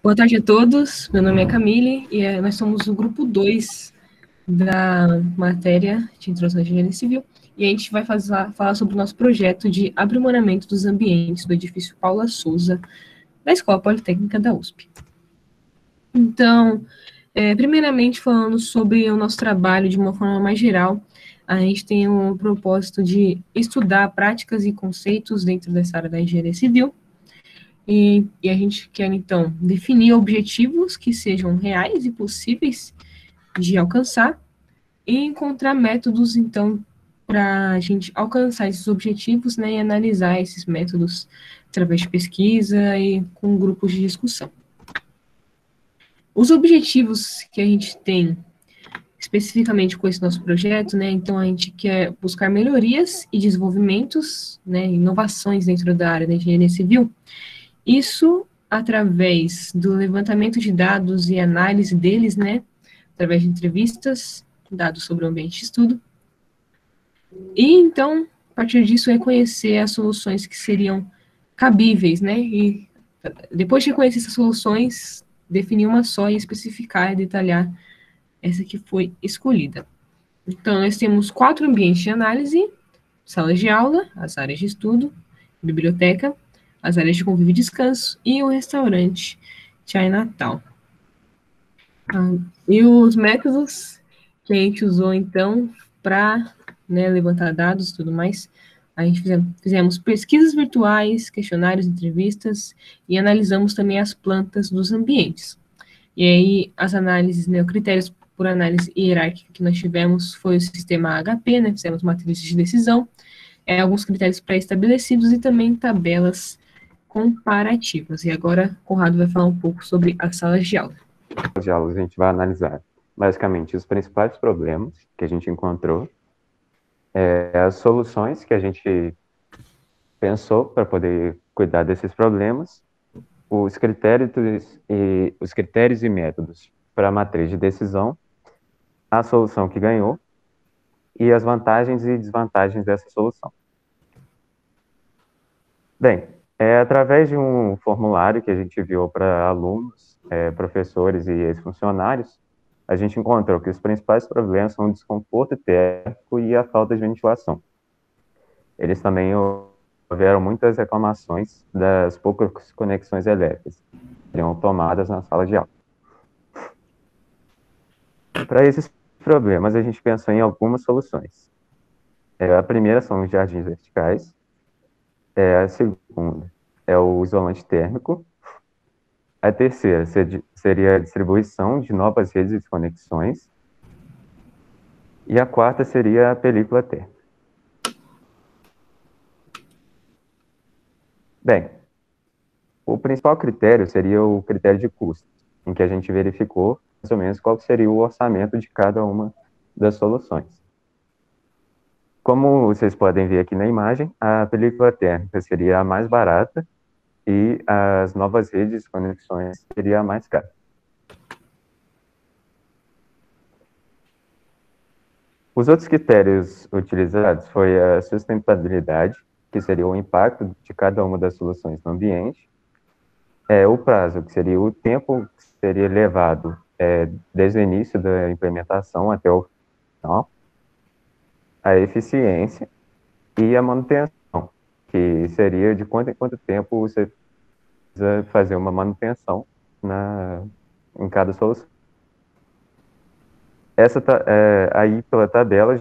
Boa tarde a todos, meu nome é Camille e nós somos o grupo 2 da matéria de Introdução à Engenharia Civil e a gente vai falar sobre o nosso projeto de aprimoramento dos ambientes do edifício Paula Souza, da Escola Politécnica da USP. Então, primeiramente falando sobre o nosso trabalho de uma forma mais geral, a gente tem o propósito de estudar práticas e conceitos dentro dessa área da engenharia civil, e a gente quer, então, definir objetivos que sejam reais e possíveis de alcançar e encontrar métodos, então, para a gente alcançar esses objetivos, né, e analisar esses métodos através de pesquisa e com grupos de discussão. Os objetivos que a gente tem especificamente com esse nosso projeto, né, então a gente quer buscar melhorias e desenvolvimentos, né, inovações dentro da área da engenharia civil. Isso através do levantamento de dados e análise deles, né, através de entrevistas, dados sobre o ambiente de estudo. E, então, a partir disso, reconhecer as soluções que seriam cabíveis, né, e depois de reconhecer essas soluções, definir uma só e especificar e detalhar essa que foi escolhida. Então, nós temos 4 ambientes de análise: salas de aula, as áreas de estudo, biblioteca, as áreas de convívio e descanso e o restaurante Chinatown. E os métodos que a gente usou, então, para, né, levantar dados e tudo mais, a gente fizemos pesquisas virtuais, questionários, entrevistas e analisamos também as plantas dos ambientes. E aí, as análises, né, critérios por análise hierárquica que nós tivemos foi o sistema HP, né, fizemos matrizes de decisão, alguns critérios pré-estabelecidos e também tabelas comparativas. E agora, Conrado vai falar um pouco sobre as salas de aula. Nas de aulas a gente vai analisar basicamente os principais problemas que a gente encontrou, as soluções que a gente pensou para poder cuidar desses problemas, os critérios e métodos para a matriz de decisão, a solução que ganhou e as vantagens e desvantagens dessa solução. Bem, através de um formulário que a gente enviou para alunos, professores e ex-funcionários, a gente encontrou que os principais problemas são o desconforto térmico e a falta de ventilação. Eles também houveram muitas reclamações das poucas conexões elétricas que seriam tomadas na sala de aula. Para esses problemas, a gente pensou em algumas soluções. A primeira são os jardins verticais, a segunda é o isolante térmico, a terceira seria a distribuição de novas redes de conexões, e a quarta seria a película térmica. Bem, o principal critério seria o critério de custo, em que a gente verificou mais ou menos qual seria o orçamento de cada uma das soluções. Como vocês podem ver aqui na imagem, a película térmica seria a mais barata e as novas redes de conexões seria a mais cara. Os outros critérios utilizados foi a sustentabilidade, que seria o impacto de cada uma das soluções no ambiente, o prazo, que seria o tempo que seria levado desde o início da implementação até o final, a eficiência e a manutenção, que seria de quanto em quanto tempo você precisa fazer uma manutenção em cada solução. Aí, pela tabela, a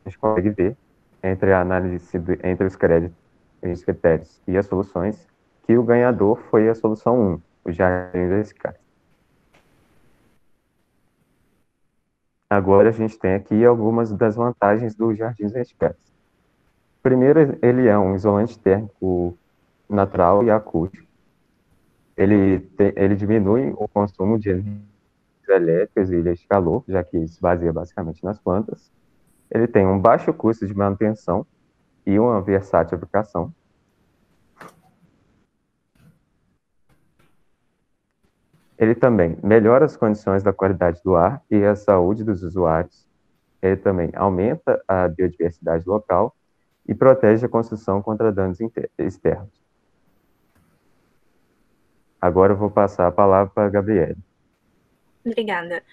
gente consegue ver entre a análise entre os critérios e as soluções, que o ganhador foi a solução 1, os jardins verticais. Agora a gente tem aqui algumas das vantagens dos jardins verticais. Primeiro, ele é um isolante térmico natural e acústico. Ele diminui o consumo de energias elétricas e ilhas de calor, já que se baseia basicamente nas plantas. Ele tem um baixo custo de manutenção e uma versátil aplicação. Ele também melhora as condições da qualidade do ar e a saúde dos usuários. Ele também aumenta a biodiversidade local e protege a construção contra danos externos. Agora eu vou passar a palavra para a Gabriele. Obrigada.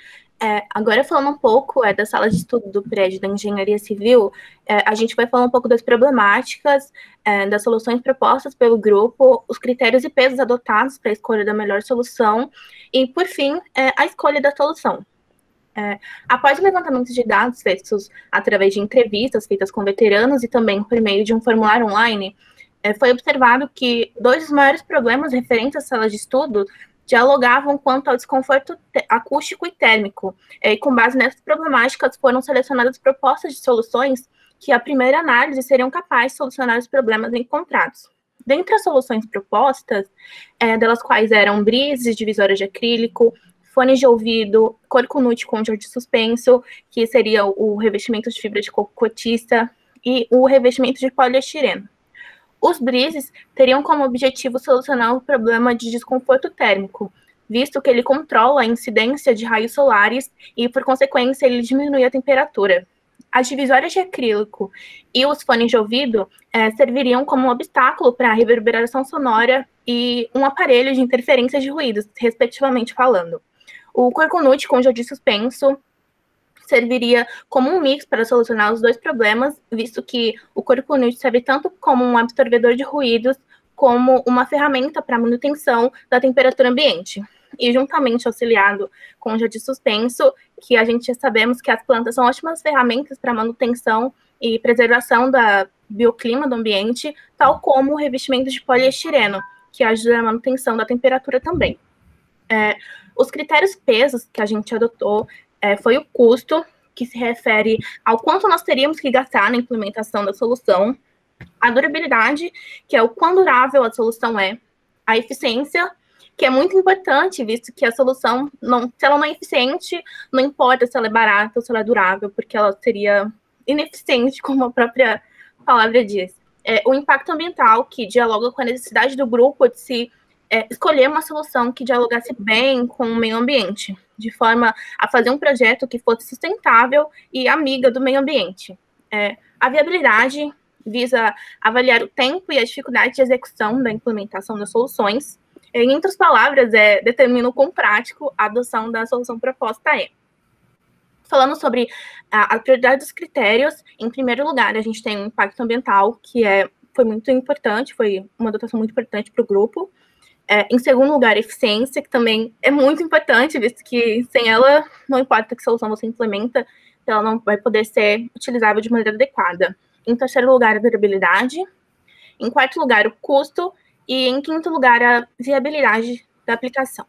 Agora, falando um pouco da sala de estudo do prédio da Engenharia Civil, a gente vai falar um pouco das problemáticas, das soluções propostas pelo grupo, os critérios e pesos adotados para a escolha da melhor solução e, por fim, a escolha da solução. Após o levantamento de dados feitos através de entrevistas feitas com veteranos e também por meio de um formulário online, foi observado que dois dos maiores problemas referentes às salas de estudo dialogavam quanto ao desconforto acústico e térmico. E com base nessas problemáticas, foram selecionadas propostas de soluções que, à primeira análise, seriam capazes de solucionar os problemas encontrados. Dentre as soluções propostas, delas quais eram brises, divisórias de acrílico, fones de ouvido, corcunute com jardim suspenso, que seria o revestimento de fibra de coco cortiça, e o revestimento de poliestireno. Os brises teriam como objetivo solucionar o problema de desconforto térmico, visto que ele controla a incidência de raios solares e, por consequência, ele diminui a temperatura. As divisórias de acrílico e os fones de ouvido serviriam como um obstáculo para a reverberação sonora e um aparelho de interferência de ruídos, respectivamente falando. O corcunute com jardim suspenso serviria como um mix para solucionar os dois problemas, visto que o corcunute serve tanto como um absorvedor de ruídos, como uma ferramenta para manutenção da temperatura ambiente. E juntamente auxiliado com o jardim suspenso, que a gente já sabemos que as plantas são ótimas ferramentas para manutenção e preservação do bioclima do ambiente, tal como o revestimento de poliestireno, que ajuda na manutenção da temperatura também. Os critérios pesos que a gente adotou foi o custo, que se refere ao quanto nós teríamos que gastar na implementação da solução, a durabilidade, que é o quão durável a solução é, a eficiência, que é muito importante, visto que a solução, se ela não é eficiente, não importa se ela é barata ou se ela é durável, porque ela seria ineficiente, como a própria palavra diz. O impacto ambiental, que dialoga com a necessidade do grupo de se escolher uma solução que dialogasse bem com o meio ambiente, de forma a fazer um projeto que fosse sustentável e amiga do meio ambiente. A viabilidade visa avaliar o tempo e a dificuldade de execução da implementação das soluções. Em outras palavras, determina o quão prático a adoção da solução proposta é. Falando sobre a prioridade dos critérios, em primeiro lugar, a gente tem o impacto ambiental, que foi muito importante, foi uma dotação muito importante para o grupo. Em segundo lugar, eficiência, que também é muito importante, visto que sem ela, não importa que solução você implementa, ela não vai poder ser utilizável de maneira adequada. Em terceiro lugar, a durabilidade. Em quarto lugar, o custo. E em quinto lugar, a viabilidade da aplicação.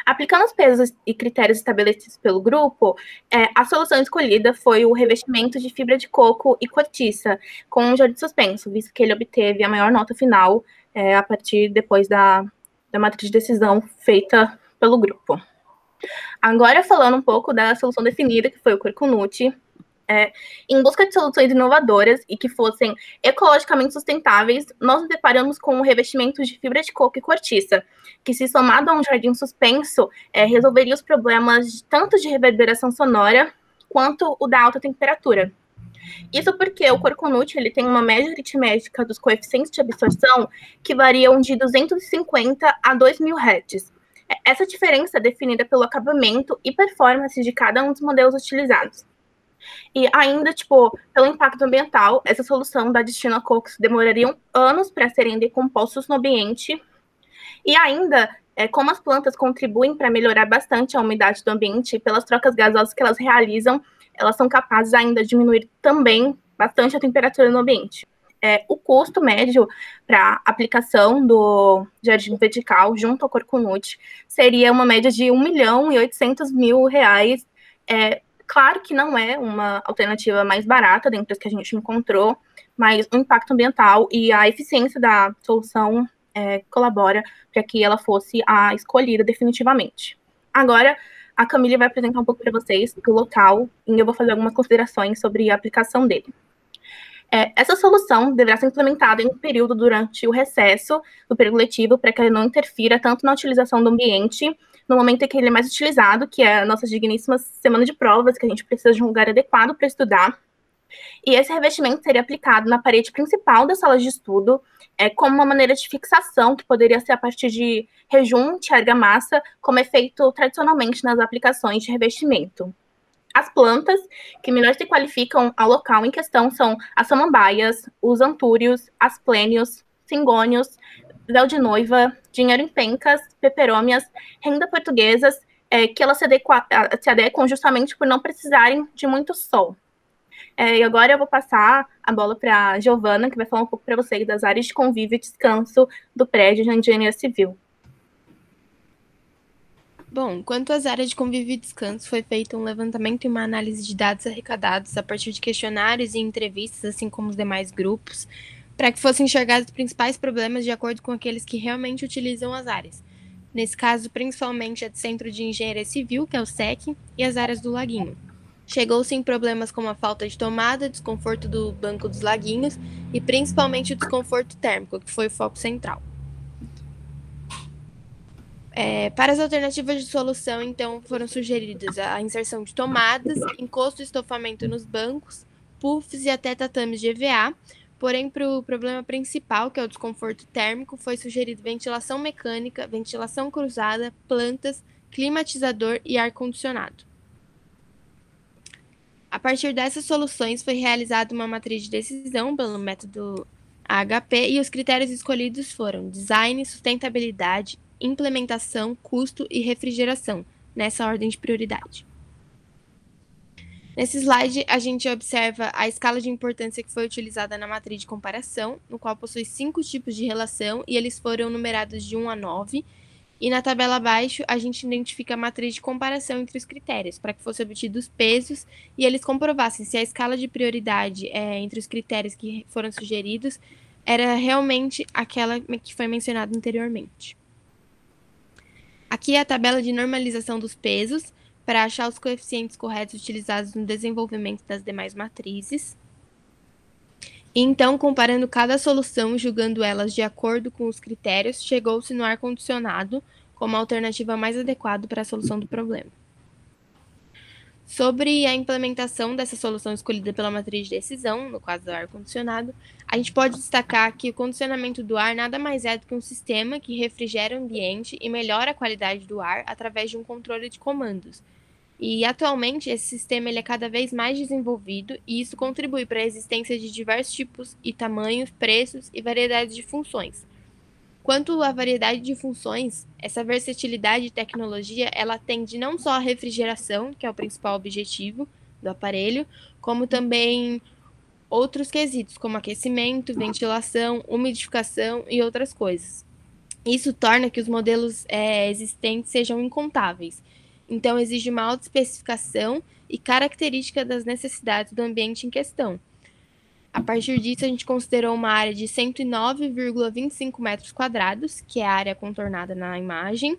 Aplicando os pesos e critérios estabelecidos pelo grupo, a solução escolhida foi o revestimento de fibra de coco e cortiça, com um jardim suspenso, visto que ele obteve a maior nota final a partir depois da matriz de decisão feita pelo grupo. Agora, falando um pouco da solução definida, que foi o corcunute, em busca de soluções inovadoras e que fossem ecologicamente sustentáveis, nós nos deparamos com o revestimento de fibra de coco e cortiça, que, se somado a um jardim suspenso, resolveria os problemas tanto de reverberação sonora quanto o da alta temperatura. Isso porque o corcunute ele tem uma média aritmética dos coeficientes de absorção que variam de 250 a 2.000 Hz. Essa diferença é definida pelo acabamento e performance de cada um dos modelos utilizados. E ainda, pelo impacto ambiental, essa solução dá destino a cocos que demorariam anos para serem decompostos no ambiente. E ainda, como as plantas contribuem para melhorar bastante a umidade do ambiente, pelas trocas gasosas que elas realizam, elas são capazes ainda de diminuir também bastante a temperatura no ambiente. O custo médio para aplicação do jardim vertical junto ao corcunute seria uma média de R$ 1.800.000. Claro que não é uma alternativa mais barata dentre as que a gente encontrou, mas o impacto ambiental e a eficiência da solução colabora para que ela fosse a escolhida definitivamente. Agora, a Camille vai apresentar um pouco para vocês do local e eu vou fazer algumas considerações sobre a aplicação dele. Essa solução deverá ser implementada em um período durante o recesso do período letivo para que ele não interfira tanto na utilização do ambiente no momento em que ele é mais utilizado, que é a nossa digníssima semana de provas, que a gente precisa de um lugar adequado para estudar. E esse revestimento seria aplicado na parede principal das salas de estudo, como uma maneira de fixação, que poderia ser a partir de rejunte, argamassa, como é feito tradicionalmente nas aplicações de revestimento. As plantas que melhor se qualificam ao local em questão são as samambaias, os antúrios, asplênios, cingônios, véu de noiva, dinheiro em pencas, peperômias, renda portuguesas, que elas se adequam justamente por não precisarem de muito sol. E agora eu vou passar a bola para a Giovana, que vai falar um pouco para vocês das áreas de convívio e descanso do prédio de engenharia civil. Bom, quanto às áreas de convívio e descanso, foi feito um levantamento e uma análise de dados arrecadados a partir de questionários e entrevistas, assim como os demais grupos, para que fossem enxergados os principais problemas de acordo com aqueles que realmente utilizam as áreas. Nesse caso, principalmente a do Centro de Engenharia Civil, que é o SEC, e as áreas do Laguinho. Chegou-se em problemas como a falta de tomada, desconforto do banco dos laguinhos e principalmente o desconforto térmico, que foi o foco central. Para as alternativas de solução, então, foram sugeridas a inserção de tomadas, encosto e estofamento nos bancos, puffs e até tatames de EVA, porém, para o problema principal, que é o desconforto térmico, foi sugerido ventilação mecânica, ventilação cruzada, plantas, climatizador e ar-condicionado. A partir dessas soluções, foi realizada uma matriz de decisão pelo método AHP e os critérios escolhidos foram design, sustentabilidade, implementação, custo e refrigeração, nessa ordem de prioridade. Nesse slide, a gente observa a escala de importância que foi utilizada na matriz de comparação, no qual possui 5 tipos de relação e eles foram numerados de 1 a 9. E na tabela abaixo, a gente identifica a matriz de comparação entre os critérios, para que fossem obtidos pesos e eles comprovassem se a escala de prioridade entre os critérios que foram sugeridos era realmente aquela que foi mencionada anteriormente. Aqui é a tabela de normalização dos pesos, para achar os coeficientes corretos utilizados no desenvolvimento das demais matrizes. E então, comparando cada solução e julgando elas de acordo com os critérios, chegou-se no ar-condicionado como a alternativa mais adequada para a solução do problema. Sobre a implementação dessa solução escolhida pela matriz de decisão, no caso do ar-condicionado, a gente pode destacar que o condicionamento do ar nada mais é do que um sistema que refrigera o ambiente e melhora a qualidade do ar através de um controle de comandos. E, atualmente, esse sistema ele é cada vez mais desenvolvido e isso contribui para a existência de diversos tipos e tamanhos, preços e variedades de funções. Quanto à variedade de funções, essa versatilidade e tecnologia ela atende não só a refrigeração, que é o principal objetivo do aparelho, como também outros quesitos, como aquecimento, ventilação, umidificação e outras coisas. Isso torna que os modelos existentes sejam incontáveis. Então, exige uma alta especificação e característica das necessidades do ambiente em questão. A partir disso, a gente considerou uma área de 109,25 metros quadrados, que é a área contornada na imagem.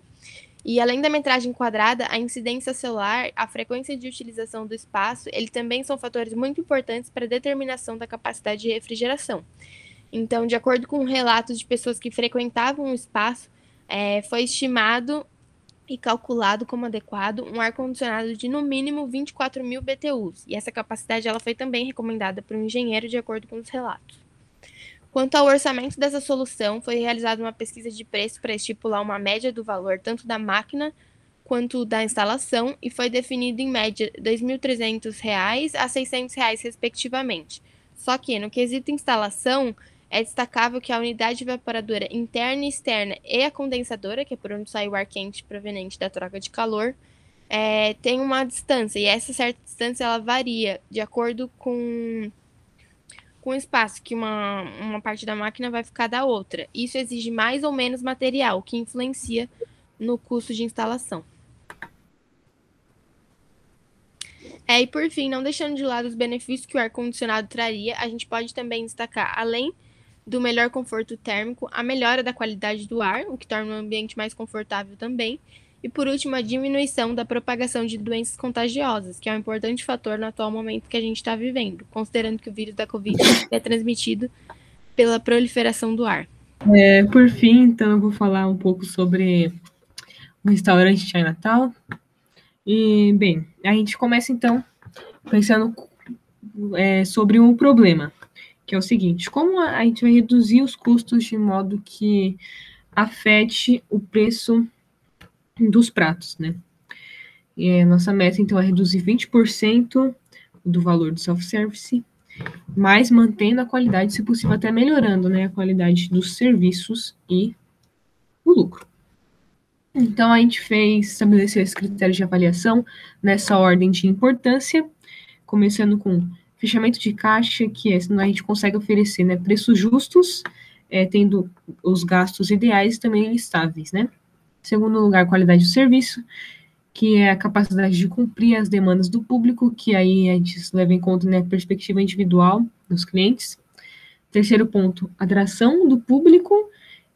E, além da metragem quadrada, a incidência solar, a frequência de utilização do espaço, eles também são fatores muito importantes para a determinação da capacidade de refrigeração. Então, de acordo com relatos de pessoas que frequentavam o espaço, foi estimado e calculado como adequado um ar-condicionado de no mínimo 24.000 BTUs, e essa capacidade ela foi também recomendada por um engenheiro de acordo com os relatos. Quanto ao orçamento dessa solução, foi realizada uma pesquisa de preço para estipular uma média do valor tanto da máquina quanto da instalação, e foi definido em média R$ 2.300 a R$ 600 respectivamente. Só que, no quesito instalação, é destacável que a unidade evaporadora interna e externa e a condensadora, que é por onde sai o ar quente proveniente da troca de calor, tem uma distância, e essa certa distância ela varia de acordo com o espaço que uma parte da máquina vai ficar da outra. Isso exige mais ou menos material, que influencia no custo de instalação. E por fim, não deixando de lado os benefícios que o ar-condicionado traria, a gente pode também destacar, além do melhor conforto térmico, a melhora da qualidade do ar, o que torna o ambiente mais confortável também, e por último, a diminuição da propagação de doenças contagiosas, que é um importante fator no atual momento que a gente está vivendo, considerando que o vírus da Covid é transmitido pela proliferação do ar. Por fim, então, eu vou falar um pouco sobre o restaurante Chinatown. E, bem, a gente começa, então, pensando sobre um problema, que é o seguinte: como a gente vai reduzir os custos de modo que afete o preço dos pratos, né? Nossa meta, então, é reduzir 20% do valor do self-service, mas mantendo a qualidade, se possível, até melhorando, né, a qualidade dos serviços e o lucro. Então, a gente estabeleceu esses critérios de avaliação nessa ordem de importância, começando com fechamento de caixa, que é a gente consegue oferecer, né, preços justos, tendo os gastos ideais também estáveis, né? Em segundo lugar, qualidade do serviço, que é a capacidade de cumprir as demandas do público, que aí a gente leva em conta, né, a perspectiva individual dos clientes. Terceiro ponto, atração do público,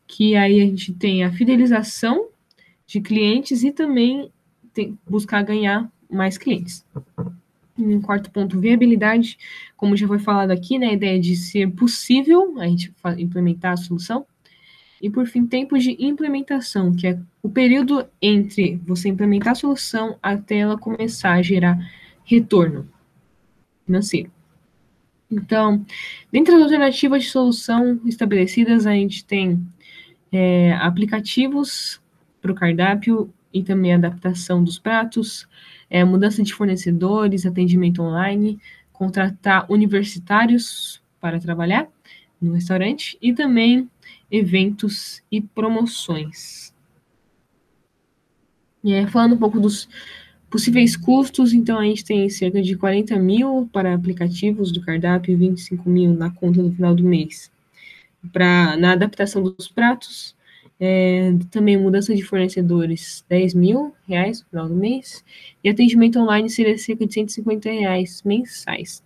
que aí a gente tem a fidelização de clientes e também buscar ganhar mais clientes. Em quarto ponto, viabilidade, como já foi falado aqui, né, a ideia de ser possível a gente implementar a solução. E, por fim, tempo de implementação, que é o período entre você implementar a solução até ela começar a gerar retorno financeiro. Então, dentre as alternativas de solução estabelecidas, a gente tem aplicativos para o cardápio e também adaptação dos pratos, mudança de fornecedores, atendimento online, contratar universitários para trabalhar no restaurante e também eventos e promoções. Falando um pouco dos possíveis custos, então a gente tem cerca de 40 mil para aplicativos do cardápio e 25 mil na conta no final do mês. Na adaptação dos pratos, também mudança de fornecedores, 10 mil reais no final do mês, e atendimento online seria cerca de 150 reais mensais.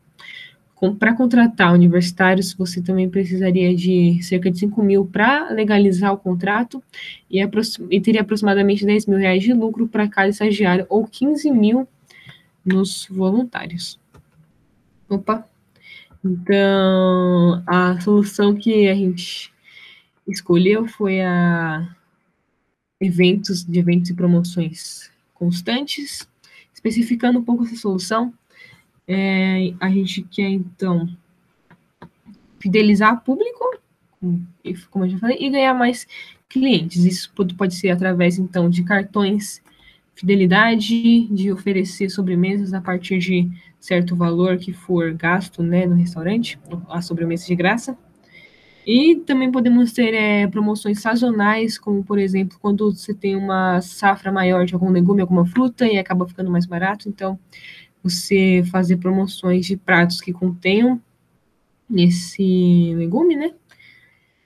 Para contratar universitários, você também precisaria de cerca de 5 mil para legalizar o contrato e teria aproximadamente 10 mil reais de lucro para cada estagiário ou 15 mil nos voluntários. Então, a solução que a gente escolheu foi eventos e promoções constantes. Especificando um pouco essa solução, a gente quer, então, fidelizar o público, como eu já falei, e ganhar mais clientes. Isso pode ser através, então, de cartões fidelidade, de oferecer sobremesas a partir de certo valor que for gasto, né, no restaurante, a sobremesa de graça. E também podemos ter promoções sazonais, como, por exemplo, quando você tem uma safra maior de algum legume, alguma fruta, e acaba ficando mais barato, então você fazer promoções de pratos que contenham esse legume, né?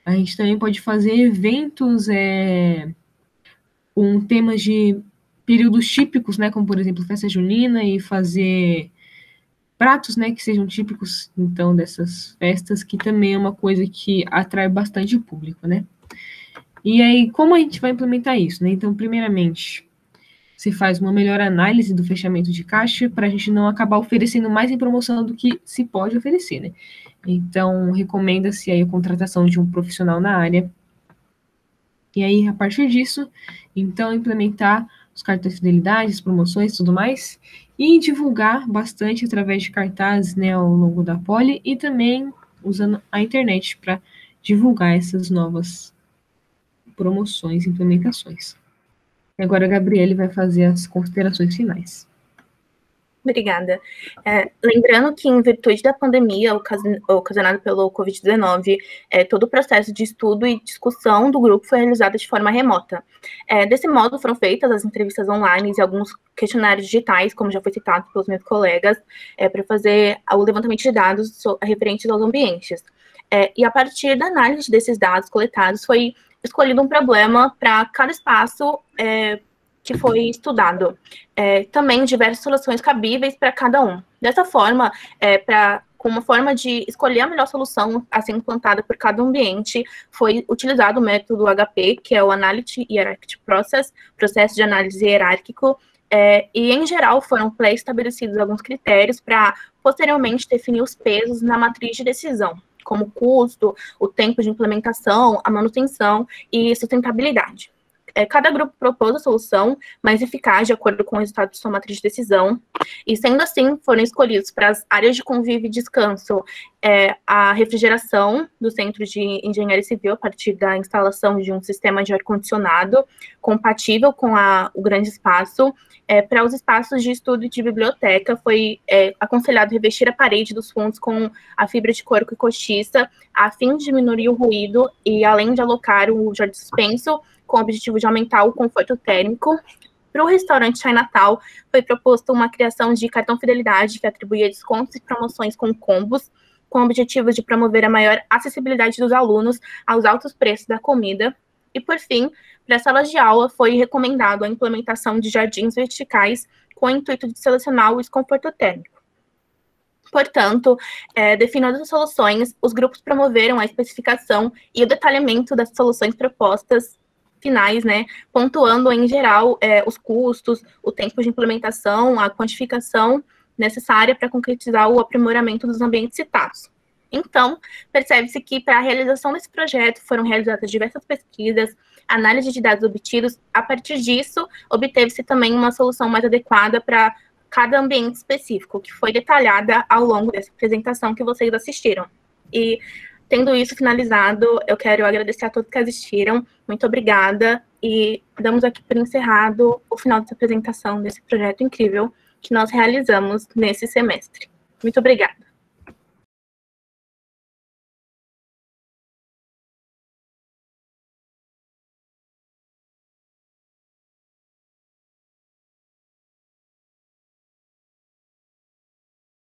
A gente também pode fazer eventos com temas de períodos típicos, né? Como, por exemplo, festa junina, e fazer pratos, né, que sejam típicos, então, dessas festas, que também é uma coisa que atrai bastante o público, né? E aí, como a gente vai implementar isso, né? Então, primeiramente, se faz uma melhor análise do fechamento de caixa para a gente não acabar oferecendo mais em promoção do que se pode oferecer, né? Então, recomenda-se aí a contratação de um profissional na área. E aí, a partir disso, então, implementar os cartões de fidelidade, as promoções e tudo mais, e divulgar bastante através de cartazes, né, ao longo da Poli, e também usando a internet para divulgar essas novas promoções e implementações. E agora a Gabriele vai fazer as considerações finais. Obrigada. Lembrando que, em virtude da pandemia ocasionada pelo Covid-19, todo o processo de estudo e discussão do grupo foi realizado de forma remota. Desse modo, foram feitas as entrevistas online e alguns questionários digitais, como já foi citado pelos meus colegas, para fazer o levantamento de dados referentes aos ambientes. E a partir da análise desses dados coletados, foi escolhido um problema para cada espaço que foi estudado. Também diversas soluções cabíveis para cada um. Dessa forma, com uma forma de escolher a melhor solução a ser implantada por cada ambiente, foi utilizado o método HP, que é o Analytic Hierarchy Process, processo de análise hierárquico, e, em geral, foram pré-estabelecidos alguns critérios para, posteriormente, definir os pesos na matriz de decisão, como o custo, o tempo de implementação, a manutenção e sustentabilidade. cada grupo propôs a solução mais eficaz de acordo com o resultado de sua matriz de decisão, e sendo assim, foram escolhidos para as áreas de convívio e descanso a refrigeração do Centro de Engenharia Civil a partir da instalação de um sistema de ar-condicionado compatível com o grande espaço. Para os espaços de estudo e de biblioteca, foi aconselhado revestir a parede dos fundos com a fibra de couro e cortiça, a fim de diminuir o ruído e além de alocar o jardim suspenso, com o objetivo de aumentar o conforto térmico. Para o restaurante Chinatown, foi proposto uma criação de cartão fidelidade que atribuía descontos e promoções com combos, com o objetivo de promover a maior acessibilidade dos alunos aos altos preços da comida. E, por fim, para as salas de aula, foi recomendado a implementação de jardins verticais com o intuito de selecionar o desconforto térmico. Portanto, definindo as soluções, os grupos promoveram a especificação e o detalhamento das soluções propostas finais, né, pontuando, em geral, os custos, o tempo de implementação, a quantificação necessária para concretizar o aprimoramento dos ambientes citados. Então, percebe-se que, para a realização desse projeto, foram realizadas diversas pesquisas, análise de dados obtidos. A partir disso, obteve-se também uma solução mais adequada para cada ambiente específico, que foi detalhada ao longo dessa apresentação que vocês assistiram. E, tendo isso finalizado, eu quero agradecer a todos que assistiram. Muito obrigada. E damos aqui por encerrado o final dessa apresentação desse projeto incrível que nós realizamos nesse semestre. Muito obrigada.